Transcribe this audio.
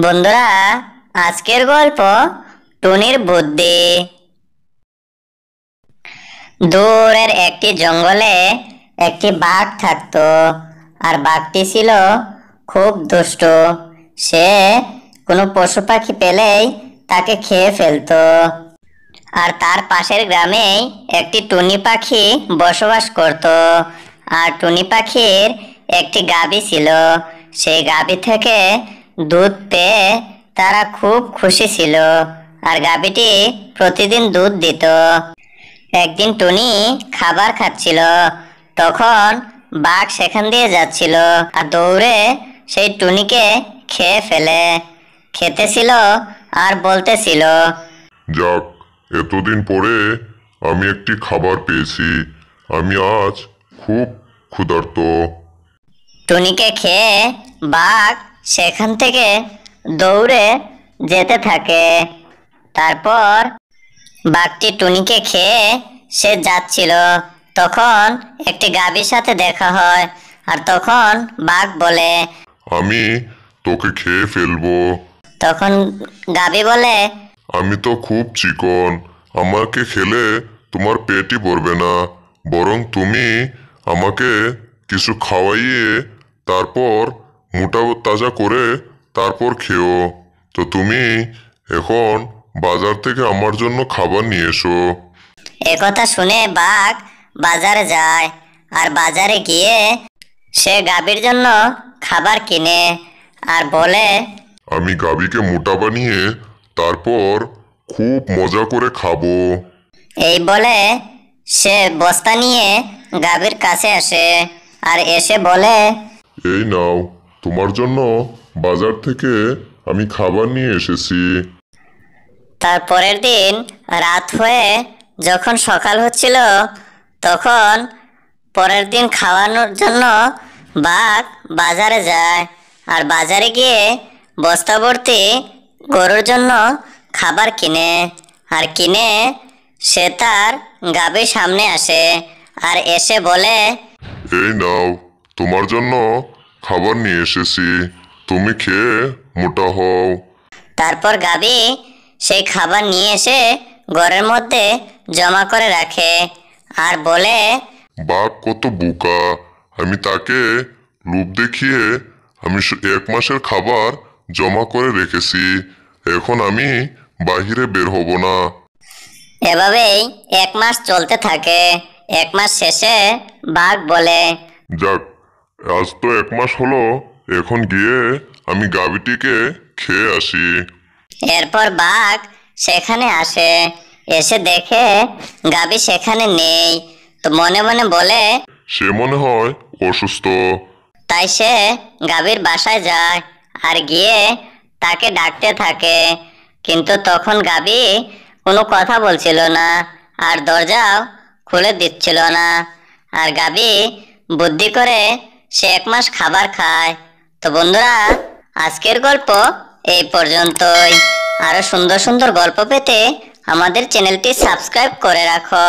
বন্ধুরা, আজকের গল্প টুনির বুদ্ধি। দূরের একটি জঙ্গলে একটি বাঘ থাকতো। আর বাঘটি ছিল খুব দুষ্ট। সে কোনো পশু পাখি পেলেই তাকে খেয়ে ফেলতো। আর তার পাশের গ্রামেই একটি টুনি পাখি বসবাস করত। আর টুনি পাখির একটি গাভী ছিল। সেই গাভী থেকে দুধ পেয়ে তারা খুব খুশি ছিল। আর গাভীটি প্রতিদিন দুধ দিত। একদিন টুনি খাবার খাচ্ছিল, তখন বাঘ সেখান দিয়ে যাচ্ছিল আর দৌড়ে সেই টুনিকে খেয়ে ফেলে। খেতেছিল আর বলতেছিল, যাক, এতদিন পরে আমি একটি খাবার পেয়েছি। আমি আজ খুব ক্ষুধার্ত। টুনিকে খেয়ে বাঘ সেখান থেকে দৌড়ে যেতে থাকে। তারপর বাঘটি টুনিকে খেয়ে সে যাচ্ছিল, তখন একটি গাভীর সাথে দেখা হয়। আর তখন বাঘ বলে, আমি তোকে খেয়ে ফেলবো। তখন গাভী বলে, আমি তো খুব চিকন, আমাকে খেলে তোমার পেটই ভরবে না। বরং তুমি আমাকে কিছু খাওয়াইয়ে তারপর মোটা তাজা করে তারপর খেও। তো তুমি এখন বাজার থেকে আমার জন্য খাবার নিয়ে এসো। একথা শুনে বাঘ বাজারে যায়। আর বাজারে গিয়ে সে গাভীর জন্য খাবার কিনে আর বলে, আমি গাভীকে মোটা বানিয়ে তারপর খুব মজা করে খাবো। এই বলে সে বস্তা নিয়ে গাভীর কাছে আসে আর এসে বলে, এই নাও, তোমার জন্য বাজার থেকে আমি খাবার নিয়ে এসেছি। তার পরের দিন রাত হয়ে যখন সকাল হচ্ছিল, তখন পরের দিন খাওয়ানোর জন্য বাঘ বাজারে যায়। আর বাজারে গিয়ে বস্তা ভর্তি গরুর জন্য খাবার কিনে আর কিনে সে তার গাভীর সামনে আসে আর এসে বলে, এই নাও, তোমার জন্য খাবার নিয়ে এসেছি, তুমি খেয়ে মোটা হও। তারপর গাভী সেই খাবার নিয়ে এসে ঘরের মধ্যে জমা করে রাখে আর বলে, বাঘ কত বোকা, আমি তাকে লোভ দেখিয়ে আমি 1 মাসের খাবার জমা করে রেখেছি। এখন আমি বাহিরে বের হব না। এভাবেই 1 মাস চলতে থাকে। 1 মাস শেষে বাঘ বলে, যাক, আজ তো 1 মাস হলো, এখন গিয়ে আমি গাভীটিকে খেয়ে আসি। এরপর বাঘ সেখানে আসে। এসে দেখে গাভী সেখানে নেই। তো মনে মনে বলে, সে মনে হয় অসুস্থ। তাই সে গাভীর বাসায় যায় আর গিয়ে তাকে ডাকতে থাকে। কিন্তু তখন গাভী কোনো কথা বলছিল না আর দরজাও খুলে দিচ্ছিল না। আর গাভী বুদ্ধি করে সে 1 মাস খাবার খায়। তো বন্ধুরা, আজকের গল্প এই পর্যন্তই। আরো সুন্দর সুন্দর গল্প পেতে আমাদের চ্যানেলটি সাবস্ক্রাইব করে রাখো।